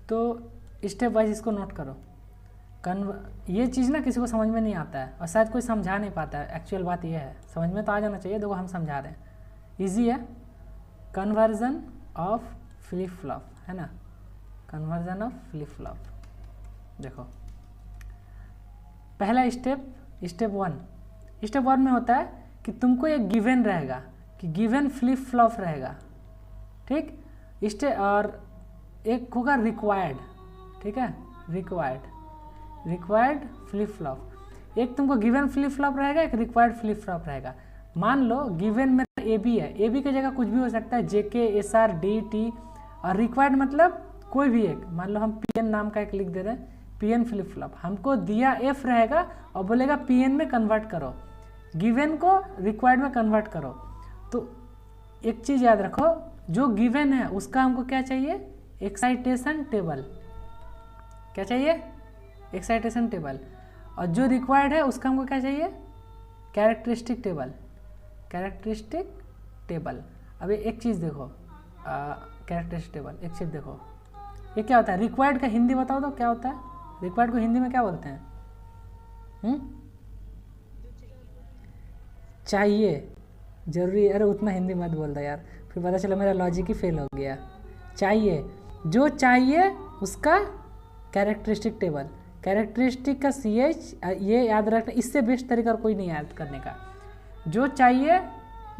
तो step wise इसको note करो। ये चीज़ ना किसी को समझ में नहीं आता है और शायद कोई समझा नहीं पाता है। एक्चुअल बात ये है, समझ में तो आ जाना चाहिए। देखो हम समझा रहे हैं, इजी है। कन्वर्जन ऑफ फ्लिप फ्लॉप है ना, कन्वर्जन ऑफ फ्लिप फ्लॉप। देखो पहला स्टेप वन में होता है कि तुमको एक गिवन रहेगा कि गिवन फ्लिप फ्लॉप रहेगा, ठीक। और एक होगा रिक्वायर्ड, ठीक है, रिक्वायर्ड फ्लिप फ्लॉप। एक तुमको गिवन फ्लिप फ्लॉप रहेगा, एक रिक्वायर्ड फ्लिप फ्लॉप रहेगा। मान लो गिवन में ए बी है, ए बी की जगह कुछ भी हो सकता है, जेके, एस आर, डी, टी। और रिक्वायर्ड मतलब कोई भी एक, मान लो हम पीएन नाम का एक लिख दे रहे हैं, पीएन फ्लिप फ्लॉप। हमको दिया एफ रहेगा और बोलेगा पीएन में कन्वर्ट करो, गिवन को रिक्वायर्ड में कन्वर्ट करो। तो एक चीज़ याद रखो, जो गिवन है उसका हमको क्या चाहिए, एक्साइटेशन टेबल। क्या चाहिए, एक्साइटेशन टेबल। और जो रिक्वायर्ड है उसका हमको क्या चाहिए, कैरेक्टरिस्टिक टेबल। अब एक चीज़ देखो, कैरेक्टरिस्टिक टेबल, एक चीज़ देखो, ये क्या होता है, रिक्वायर्ड का हिंदी बताओ तो क्या होता है, रिक्वायर्ड को हिंदी में क्या बोलते हैं? चाहिए, जरूरी। अरे उतना हिंदी मत बोल दो यार, फिर पता चला मेरा लॉजिक ही फेल हो गया। चाहिए, जो चाहिए उसका कैरेक्टरिस्टिक टेबल। कैरेक्टरिस्टिक का CH, ये याद रखना, इससे बेस्ट तरीका कोई नहीं याद करने का। जो चाहिए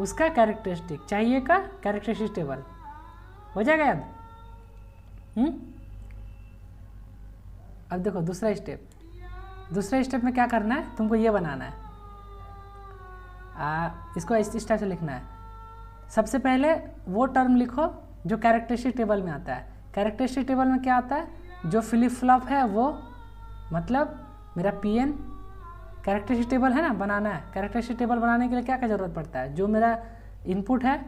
उसका कैरेक्टरिस्टिक, चाहिए का कैरेक्टरिस्टिक टेबल, हो जाएगा याद? अब देखो दूसरा स्टेप में क्या करना है, तुमको ये बनाना है, इसको इस टाइप से लिखना है। सबसे पहले वो टर्म लिखो जो कैरेक्टरिस्टिक टेबल में आता है। कैरेक्टरिस्टिक टेबल में क्या आता है, जो फ्लिप फ्लॉप है वो, मतलब मेरा पीएन कैरेक्टरिस्टिक टेबल है ना, बनाना है। कैरेक्टरिस्टिक टेबल बनाने के लिए क्या क्या ज़रूरत पड़ता है, जो मेरा इनपुट है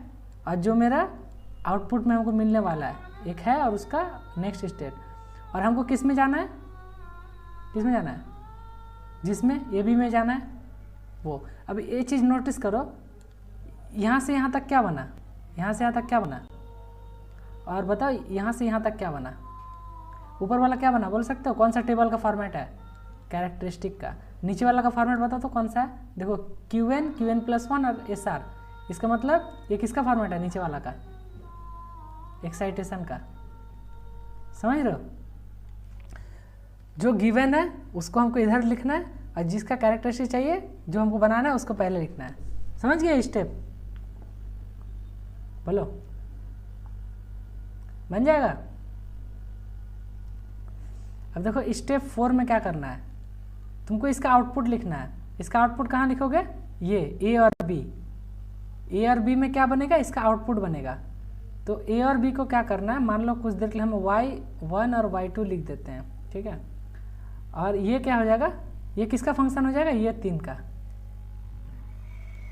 और जो मेरा आउटपुट में हमको मिलने वाला है, एक है, और उसका नेक्स्ट स्टेट। और हमको किस में जाना है, जिसमें ए बी में जाना है वो। अब ये चीज़ नोटिस करो, यहाँ से यहाँ तक क्या बना, यहाँ से यहाँ तक क्या बना, और बताओ यहाँ से यहाँ तक क्या बना, ऊपर वाला क्या बना, बोल सकते हो? कौन सा टेबल का फॉर्मेट है, कैरेक्टरिस्टिक का। नीचे वाला का फॉर्मेट बताओ तो कौन सा है? देखो QN+1 और SR, इसका मतलब ये किसका फॉर्मेट है, नीचे वाला का, एक्साइटेशन का। समझ रहे हो? जो गिवन है उसको हमको इधर लिखना है, और जिसका कैरेक्टरिस्टिक चाहिए जो हमको बनाना है उसको पहले लिखना है। समझ गए स्टेप? बोलो, बन जाएगा? अब देखो स्टेप 4 में क्या करना है, तुमको इसका आउटपुट लिखना है। इसका आउटपुट कहाँ लिखोगे, ये A और B। A और B में क्या बनेगा, इसका आउटपुट बनेगा। तो A और B को क्या करना है, मान लो कुछ देर के लिए हम Y1 और Y2 लिख देते हैं, ठीक है। और ये क्या हो जाएगा, ये किसका फंक्शन हो जाएगा, ये 3 का,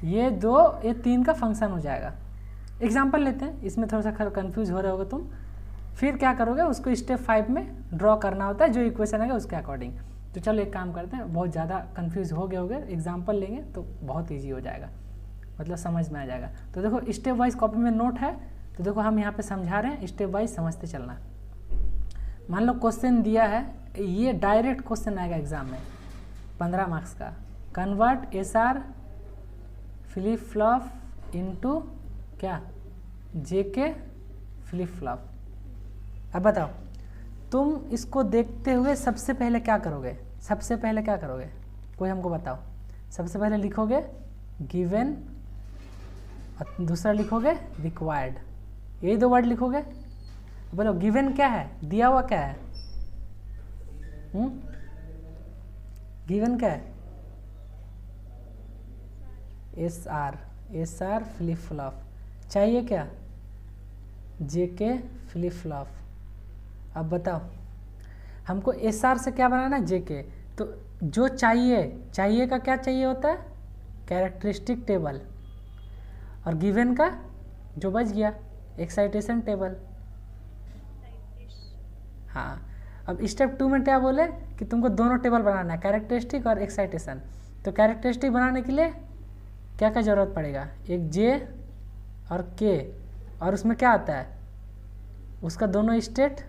ये 2, ये 3 का फंक्शन हो जाएगा। एग्जाम्पल लेते हैं, इसमें थोड़ा सा कंफ्यूज हो रहे होगे तुम। फिर क्या करोगे, उसको स्टेप 5 में ड्रॉ करना होता है, जो इक्वेशन है उसके अकॉर्डिंग। तो चलो एक काम करते हैं, बहुत ज़्यादा कंफ्यूज हो गए होगे, एग्जाम्पल लेंगे तो बहुत ईजी हो जाएगा, मतलब समझ में आ जाएगा। तो देखो स्टेप वाइज कॉपी में नोट है, तो देखो हम यहाँ पे समझा रहे हैं, स्टेप वाइज समझते चलना। मान लो क्वेश्चन दिया है, ये डायरेक्ट क्वेश्चन आएगा एग्जाम में 15 मार्क्स का, convert SR flip flop into क्या, JK फ्लिप फ्लॉप। अब बताओ तुम इसको देखते हुए सबसे पहले क्या करोगे, कोई हमको बताओ। सबसे पहले लिखोगे गिवन और दूसरा लिखोगे रिक्वायर्ड, यही 2 वर्ड लिखोगे। बोलो गिवन क्या है, दिया हुआ क्या है, गिवन क्या है, SR फ्लिप फ्लॉप। चाहिए क्या, JK फ्लिप फ्लॉप। अब बताओ हमको SR से क्या बनाना है, JK। तो जो चाहिए का क्या चाहिए होता है, कैरेक्टरिस्टिक टेबल, और गिवन का जो बच गया एक्साइटेशन टेबल। हाँ, अब स्टेप 2 में क्या बोले कि तुमको दोनों टेबल बनाना है, कैरेक्टरिस्टिक और एक्साइटेशन। तो कैरेक्टरिस्टिक बनाने के लिए क्या क्या ज़रूरत पड़ेगा, एक J और K, और उसमें क्या आता है, उसका दोनों स्टेट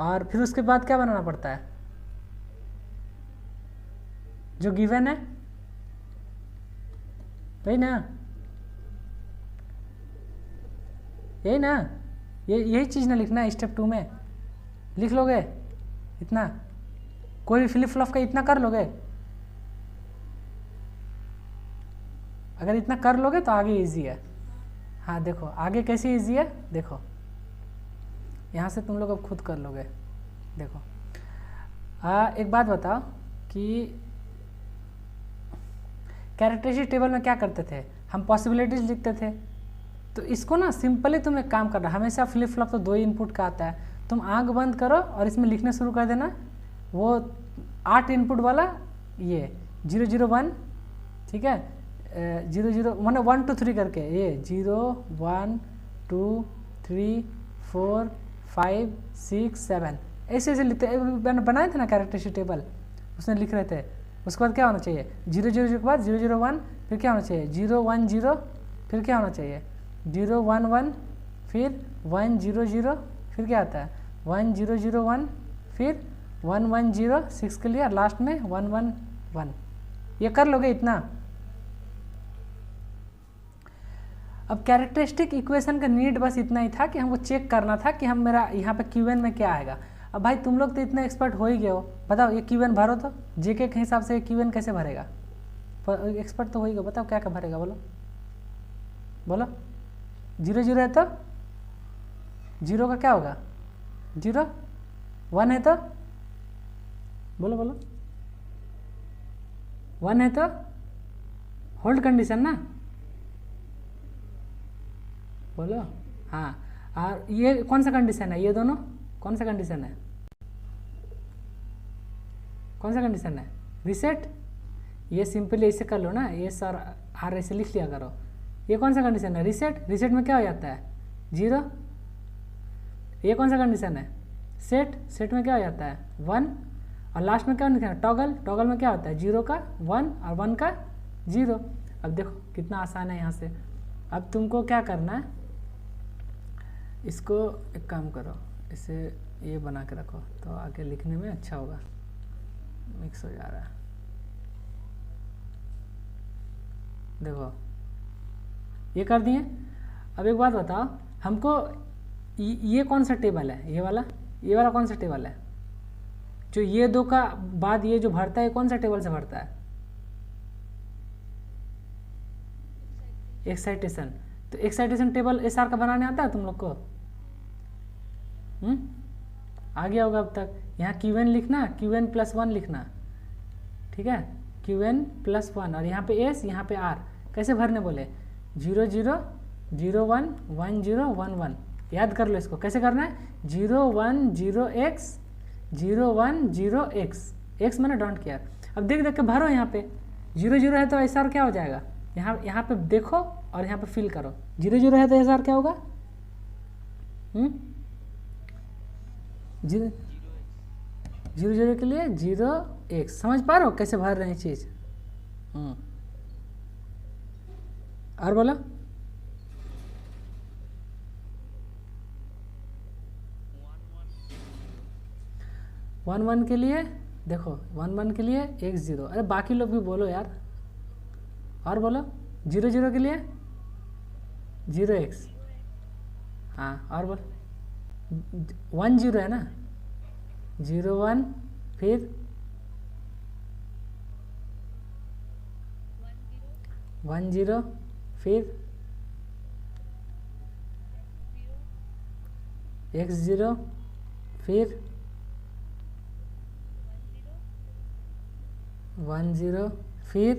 और फिर उसके बाद क्या बनाना पड़ता है, जो गिवन है वही ना, यही ना, यही चीज़ ना लिखना है स्टेप 2 में। लिख लोगे इतना, कोई भी फ्लिप फ्लॉप का इतना कर लोगे, अगर इतना कर लोगे तो आगे इजी है। हाँ देखो आगे कैसे इजी है, देखो यहाँ से तुम लोग अब खुद कर लोगे। देखो एक बात बताओ कि कैरेक्टरिस्टिक टेबल में क्या करते थे हम, पॉसिबिलिटीज लिखते थे। तो इसको ना सिंपली तुम एक काम करना, हमेशा फ्लिप फ्लॉप तो 2 ही इनपुट का आता है, तुम आंख बंद करो और इसमें लिखना शुरू कर देना। वो 8 इनपुट वाला ये 001, ठीक है, 00 माने 1 2 3 करके ये 0 1 2 3 4 5 6 7 ऐसे ऐसे लिखते बनाए थे ना कैरेक्टरिस्टिक टेबल, उसमें लिख रहे थे। उसके बाद क्या होना चाहिए 000 के बाद 001, फिर क्या होना चाहिए 010, फिर क्या होना चाहिए 011, फिर 100, फिर क्या आता है 1001, फिर 1106 के लिए लास्ट में 111। ये कर लोगे इतना। अब कैरेक्टरिस्टिक इक्वेशन का नीड बस इतना ही था कि हमको चेक करना था कि हम मेरा यहाँ पे क्यूएन में क्या आएगा। अब भाई तुम लोग तो इतना एक्सपर्ट हो ही गए हो, बताओ ये क्यूएन भरो तो, जेके के हिसाब से क्यूएन कैसे भरेगा, एक्सपर्ट तो हो ही गए, बताओ क्या क्या भरेगा, बोलो बोलो। 00 है तो 0 का क्या होगा 0, 1 है तो बोलो बोलो, 1 है तो होल्ड कंडीशन ना, बोलो। हाँ और ये कौन सा कंडीशन है, ये दोनों कौन सा कंडीशन है, कौन सा कंडीशन है रीसेट। ये सिंपली ऐसे कर लो ना, ये सर आर ऐसे लिख लिया करो। ये कौन सा कंडीशन है रीसेट, रीसेट में क्या हो जाता है 0। ये कौन सा कंडीशन है सेट, सेट में क्या हो जाता है 1, और लास्ट में क्या लिखा है टॉगल, टॉगल में क्या होता है 0 का 1 और 1 का 0। अब देखो कितना आसान है यहाँ से। अब तुमको क्या करना है, इसको एक काम करो, इसे ये बना के रखो तो आगे लिखने में अच्छा होगा। मिक्स हो जा रहा है, देखो ये कर दिए। अब एक बात बताओ हमको, ये कौन सा टेबल है, ये वाला कौन सा टेबल है, जो ये 2 का बाद ये जो भरता है कौन सा टेबल से भरता है एक्साइटेशन। तो एक्साइटेशन टेबल एसआर का बनाने आता है तुम लोग को, आ गया होगा अब तक। यहाँ क्यूएन लिखना, क्यूएन प्लस 1 लिखना, ठीक है, क्यूएन प्लस 1, और यहाँ पे एस यहाँ पे आर। कैसे भरने बोले 00 01 10 11, याद कर लो इसको कैसे करना है 010x 010x, एक्स मैंने डोंट केयर। अब देख देख के भरो, यहाँ पे 00 है तो एसआर क्या हो जाएगा, यहाँ पे देखो और यहाँ पे फिल करो। 00 है तो एसआर क्या होगा 00 के लिए 0x, समझ पा रहे हो कैसे भर रहे हैं चीज़। और बोलो 11 के लिए, देखो 11 के लिए x0। अरे बाकी लोग भी बोलो यार, और बोलो 00 के लिए 0x, हाँ और बोलो 10 है ना 01, फिर 10, फिर x0, फिर 10, फिर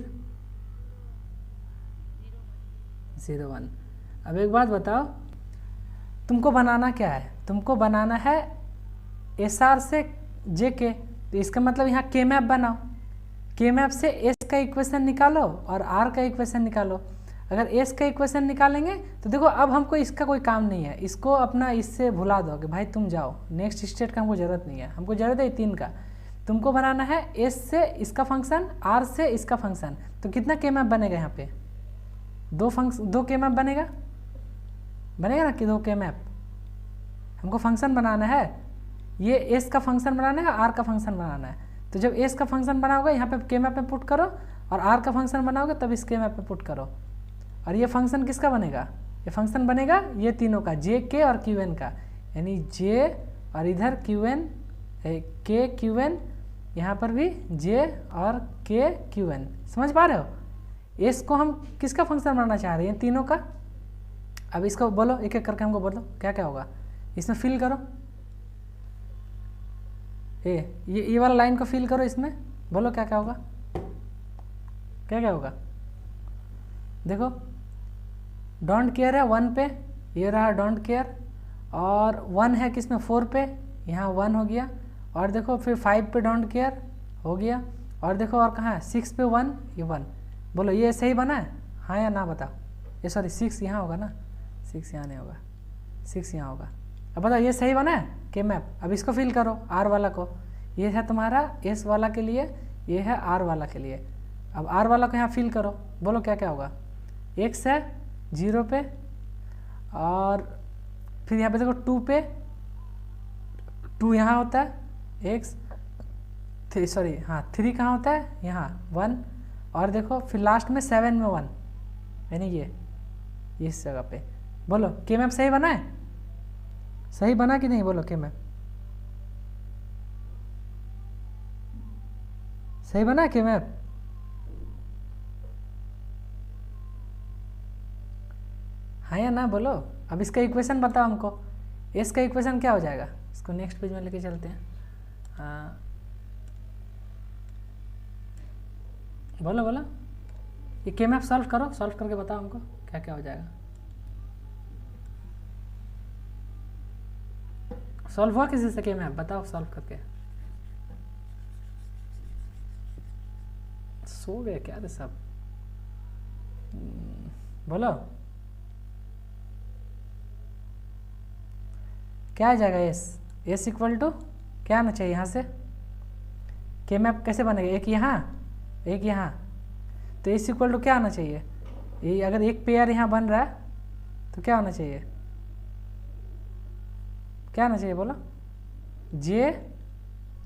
01। अब एक बात बताओ तुमको बनाना क्या है, तुमको बनाना है एसआर से जेके, तो इसका मतलब यहाँ के मैप बनाओ, के मैप से एस का इक्वेशन निकालो और आर का इक्वेशन निकालो। अगर एस का इक्वेशन निकालेंगे तो देखो अब हमको इसका कोई काम नहीं है, इसको अपना इससे भुला दो कि भाई तुम जाओ नेक्स्ट स्टेट का हमको ज़रूरत नहीं है, हमको ज़रूरत है 3 का। तुमको बनाना है एस से इसका फंक्शन, आर से इसका फंक्शन, तो कितना के मैप बनेगा यहाँ पे 2 के मैप बनेगा ना कि 2 के मैप। हमको फंक्शन बनाना है, ये एस का फंक्शन बनाना है, आर का फंक्शन बनाना है। तो जब एस का फंक्शन बनाओगे यहाँ पे के मैप में पुट करो, और आर का फंक्शन बनाओगे तब इस के मैप में पुट करो। और ये फंक्शन किसका बनेगा, ये फंक्शन बनेगा ये तीनों का, जे के और क्यू एन का, यानी जे और इधर क्यू एन, के क्यू एन, यहाँ पर भी जे और के क्यू एन। समझ पा रहे हो? एस को हम किसका फंक्शन बनाना चाह रहे हैं, तीनों का। अब इसको बोलो, एक एक करके हमको बोलो क्या क्या होगा। इसमें फिल करो, ये वाला लाइन को फिल करो इसमें, बोलो क्या क्या होगा, क्या क्या होगा। देखो डोंट केयर है 1 पे, ये रहा डोंट केयर, और 1 है किसमें 4 पे, यहाँ 1 हो गया। और देखो फिर 5 पे डोंट केयर हो गया, और देखो और कहाँ है 6 पे 1, ये 1। बोलो ये सही बना है, हाँ या ना बताओ। ये सॉरी 6 यहाँ होगा ना, 6 यहाँ नहीं होगा, 6 यहाँ होगा। अब बताओ ये सही बना है के मैप। अब इसको फिल करो आर वाला को, ये है तुम्हारा एस वाला के लिए, ये है आर वाला के लिए। अब आर वाला को यहाँ फिल करो, बोलो क्या क्या होगा। एक्स है 0 पे, और फिर यहाँ पे देखो 2 पे, 2 यहाँ होता है एक्स, 3 कहाँ होता है यहाँ 1, और देखो फिर लास्ट में 7 में 1, यानी ये इस जगह पे। बोलो के मैप सही बना है, सही बना कि नहीं, बोलो के मैप सही बना के मैप। हाँ या ना बोलो। अब इसका इक्वेशन बताओ हमको, इसका इक्वेशन क्या हो जाएगा। इसको नेक्स्ट पेज में लेके चलते हैं। हाँ बोलो बोलो, ये के मैप सॉल्व करो, सॉल्व करके बताओ हमको क्या क्या हो जाएगा। सॉल्व हुआ किसी से के मैप, बताओ सॉल्व करके। सो गए क्या रे सब, बोलो क्या आ जाएगा। एस इक्वल टू क्या आना चाहिए यहाँ से, के मैप कैसे बनेगा, एक यहाँ एक यहाँ, तो एस इक्वल टू क्या आना चाहिए। ये अगर एक पेयर यहाँ बन रहा है तो क्या होना चाहिए, क्या आना चाहिए बोलो। जे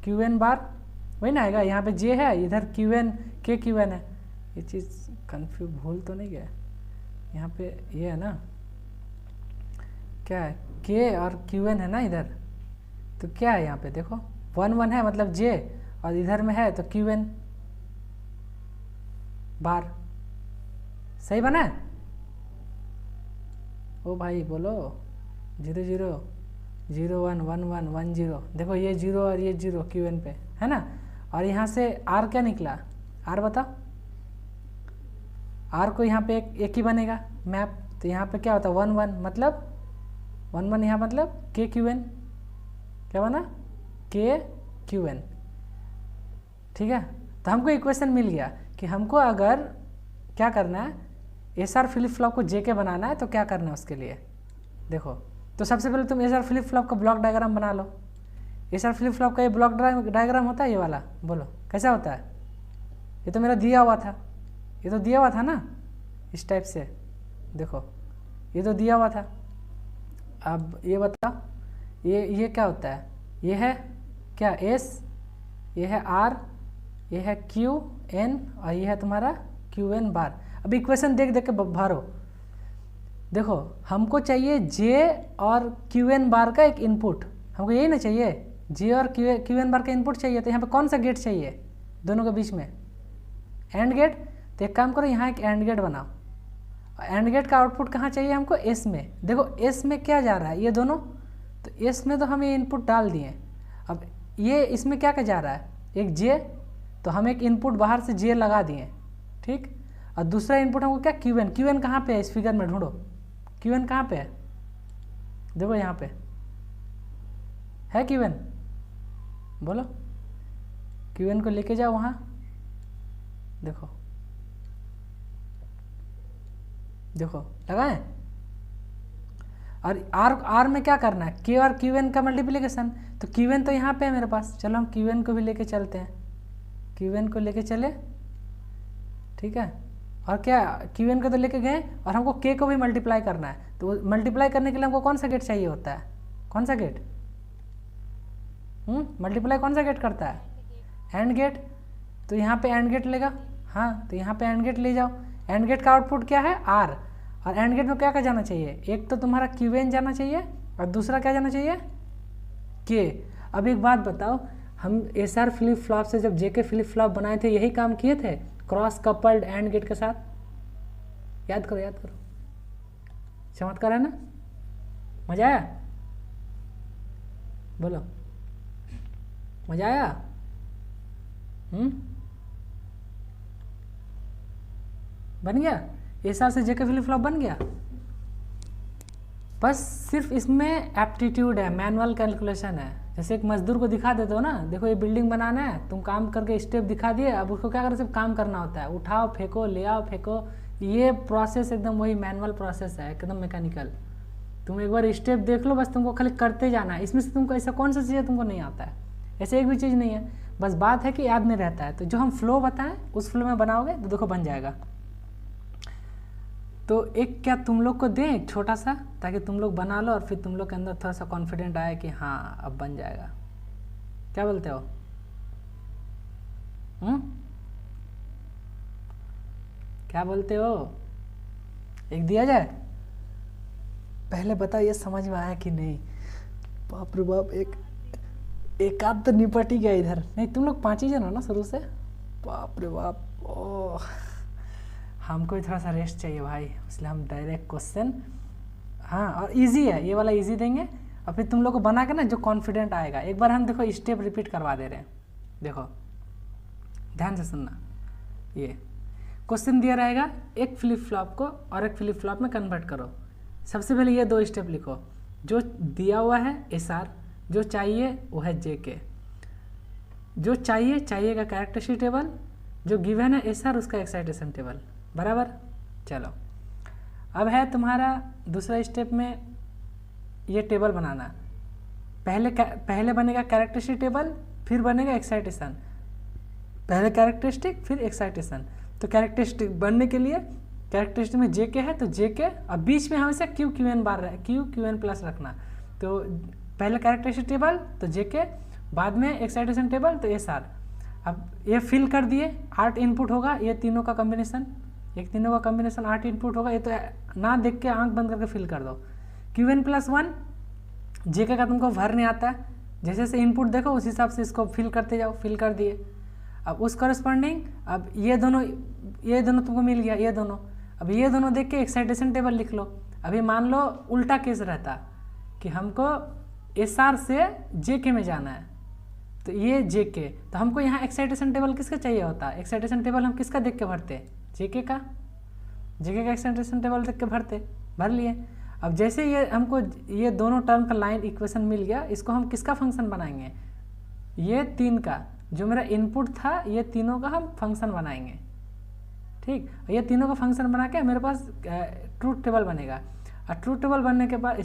क्यू एन बार, वही ना आएगा। यहाँ पे जे है, इधर क्यू एन के क्यू एन है। ये चीज़ कन्फ्यूज भूल तो नहीं गया, यहाँ पे ये है ना, क्या है के और क्यू एन है ना इधर, तो क्या है यहाँ पे देखो 1 1 है मतलब जे, और इधर में है तो क्यू एन बार। सही बना है ओ भाई, बोलो 0 0 0 1 1 1 1 0। देखो ये 0 और ये 0 क्यू एन पे है ना। और यहाँ से आर क्या निकला, आर बताओ। आर को यहाँ पे एक ही बनेगा मैप, तो यहाँ पे क्या होता है 1 1, मतलब 1 1 यहाँ मतलब के क्यू एन, क्या बना के क्यू एन। ठीक है, तो हमको इक्वेशन मिल गया कि हमको अगर क्या करना है, एस आर फ्लिप फ्लॉप को जे के बनाना है तो क्या करना है उसके लिए। देखो तो सबसे पहले तुम एस आर फ्लिप फ्लॉप का ब्लॉक डायग्राम बना लो। एस आर फ्लिप फ्लॉप का ये ब्लॉक डायग्राम होता है, ये वाला बोलो कैसा होता है। ये तो मेरा दिया हुआ था, ये तो दिया हुआ था ना इस टाइप से, देखो ये तो दिया हुआ था। अब ये बताओ ये क्या होता है, ये है क्या एस, ये है आर, ये है क्यू एन, और ये है तुम्हारा क्यू एन बार। अब इक्वेशन देख देख के भरो। देखो हमको चाहिए जे और क्यू एन बार का एक इनपुट, हमको यही ना चाहिए, जे और क्यू एन बार का इनपुट चाहिए। तो यहाँ पे कौन सा गेट चाहिए दोनों के बीच में, एंड गेट। तो एक काम करो यहाँ एक एंड गेट बनाओ, एंड गेट का आउटपुट कहाँ चाहिए हमको, एस में। देखो एस में क्या जा रहा है, ये दोनों, तो एस में तो हम ये इनपुट डाल दिए। अब ये इसमें क्या जा रहा है, एक जे, तो हम एक इनपुट बाहर से जे लगा दिए, ठीक। और दूसरा इनपुट हमको क्या, क्यू एन। क्यू एन कहाँ पे है इस फिगर में, ढूंढो क्यू एन कहाँ पे है, देखो यहाँ पे है क्यू एन, बोलो क्यू एन को लेके जाओ वहाँ, देखो देखो लगाएं। और आर में क्या करना है, के और क्यू एन का मल्टीप्लिकेशन। तो क्यू एन तो यहाँ पे है मेरे पास, चलो हम क्यू एन को भी लेके चलते हैं, क्यू एन को लेके चले, ठीक है। और क्या क्यू एन को तो लेके गए, और हमको के को भी मल्टीप्लाई करना है। तो मल्टीप्लाई करने के लिए हमको कौन सा गेट चाहिए होता है, कौन सा गेट, मल्टीप्लाई कौन सा गेट करता है? And gate. तो यहाँ पे एंड गेट लेगा, हाँ तो यहाँ पे एंड गेट ले जाओ। एंड गेट का आउटपुट क्या है? आर। और एंड गेट में क्या क्या जाना चाहिए? एक तो तुम्हारा क्यूएन जाना चाहिए और दूसरा क्या जाना चाहिए? के। अब एक बात बताओ, हम एसआर फ्लिप फ्लॉप से जब जेके फ्लिप फ्लॉप बनाए थे यही काम किए थे क्रॉस कपल्ड एंड गेट के साथ? याद करो, याद करो, चमत्कार है ना? मजा आया? बोलो, मजा आया? बन गया? एसआर से जेके फ्लिप फ्लॉप बन गया? बस सिर्फ इसमें एप्टीट्यूड है, मैनुअल कैलकुलेशन है। जैसे एक मजदूर को दिखा देते हो ना, देखो ये बिल्डिंग बनाना है, तुम काम करके स्टेप दिखा दिए, अब उसको क्या करो? सिर्फ काम करना होता है, उठाओ फेंको, ले आओ फेंको। ये प्रोसेस एकदम वही मैनुअल प्रोसेस है, एकदम मैकेनिकल। तुम एक बार स्टेप देख लो, बस तुमको खाली करते जाना है। इसमें से तुमको ऐसा कौन सा चीज़ तुमको नहीं आता है? ऐसे एक भी चीज़ नहीं है, बस बात है कि याद में रहता है। तो जो हम फ्लो बताएं उस फ्लो में बनाओगे तो देखो बन जाएगा। तो एक क्या तुम लोग को दें एक छोटा सा, ताकि तुम लोग बना लो और फिर तुम लोग के अंदर थोड़ा सा कॉन्फिडेंट आए कि हाँ अब बन जाएगा। क्या बोलते हो? क्या बोलते हो? एक दिया जाए? पहले बताओ ये समझ में आया कि नहीं? बाप रे बाप, एक आध तो निपट ही गया इधर। नहीं तुम लोग 5 ही जन हो ना शुरू से? बाप रे बाप, ओह हमको भी थोड़ा सा रेस्ट चाहिए भाई, इसलिए हम डायरेक्ट क्वेश्चन, हाँ और इजी है ये वाला, इजी देंगे और फिर तुम लोग को बना के ना जो कॉन्फिडेंट आएगा। एक बार हम देखो स्टेप रिपीट करवा दे रहे हैं, देखो ध्यान से सुनना। ये क्वेश्चन दिया रहेगा, एक फ्लिप फ्लॉप को और एक फ्लिप फ्लॉप में कन्वर्ट करो। सबसे पहले ये 2 स्टेप लिखो, जो दिया हुआ है एसआर, जो चाहिए वो है जेके। जो चाहिए का कैरेक्टरिस्टिक टेबल, जो गिवन है एसआर उसका एक्साइटेशन टेबल, बराबर। चलो अब है तुम्हारा दूसरा स्टेप में ये टेबल बनाना। पहले बनेगा कैरेक्टरिस्टिक टेबल, फिर बनेगा एक्साइटेशन। पहले कैरेक्टरिस्टिक फिर एक्साइटेशन। तो कैरेक्टरिस्टिक बनने के लिए कैरेक्टरिस्टिक में जेके है तो जेके, अब बीच में हमेशा क्यूएन बार क्यूएन प्लस रखना। तो पहले कैरेक्टरिस्टिक टेबल तो जेके, बाद में एक्साइटेशन टेबल तो एसआर। अब ये फिल कर दिए, 8 इनपुट होगा, ये तीनों का कॉम्बिनेशन, एक तीनों का कॉम्बिनेशन 8 इनपुट होगा। ये तो ना देख के आंख बंद करके फिल कर दो। Qn+1 जेके का तुमको भरने आता है, जैसे जैसे इनपुट देखो उस हिसाब से इसको फिल करते जाओ, फिल कर दिए। अब उस करस्पॉन्डिंग अब ये दोनों तुमको मिल गया, ये दोनों। अब ये दोनों देख के एक्साइटेशन टेबल लिख लो। अभी मान लो उल्टा केस रहता कि हमको एसआर से जेके में जाना है, तो ये जेके, तो हमको यहाँ एक्साइटेशन टेबल किसका चाहिए होता है? एक्साइटेशन टेबल हम किसका देख के भरते? जेके का एक्साइटेशन टेबल देख के भर लिए। अब जैसे ये हमको ये दोनों टर्म का लाइन इक्वेशन मिल गया, इसको हम किसका फंक्शन बनाएंगे? ये 3 का, जो मेरा इनपुट था, ये तीनों का हम फंक्शन बनाएंगे। ठीक, ये तीनों का फंक्शन बना के मेरे पास ट्रूथ टेबल बनेगा। और ट्रूथ टेबल बनने के बाद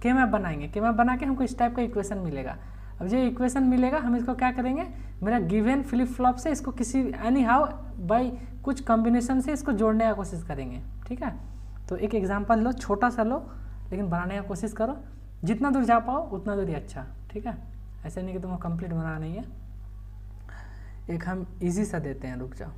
के मैप बनाएंगे। के मैप बना के हमको इस टाइप का इक्वेशन मिलेगा। अब जो इक्वेशन मिलेगा हम इसको क्या करेंगे, मेरा गिवन फ्लिप फ्लॉप से इसको किसी एनी हाउ बाई कुछ कॉम्बिनेशन से इसको जोड़ने का कोशिश करेंगे। ठीक है, तो एक एग्जांपल लो, छोटा सा लो, लेकिन बनाने का कोशिश करो। जितना दूर जा पाओ उतना दूर ही अच्छा। ठीक है, ऐसे नहीं कि तुमको कंप्लीट बनाना नहीं है। एक हम इजी सा देते हैं, रुक जाओ।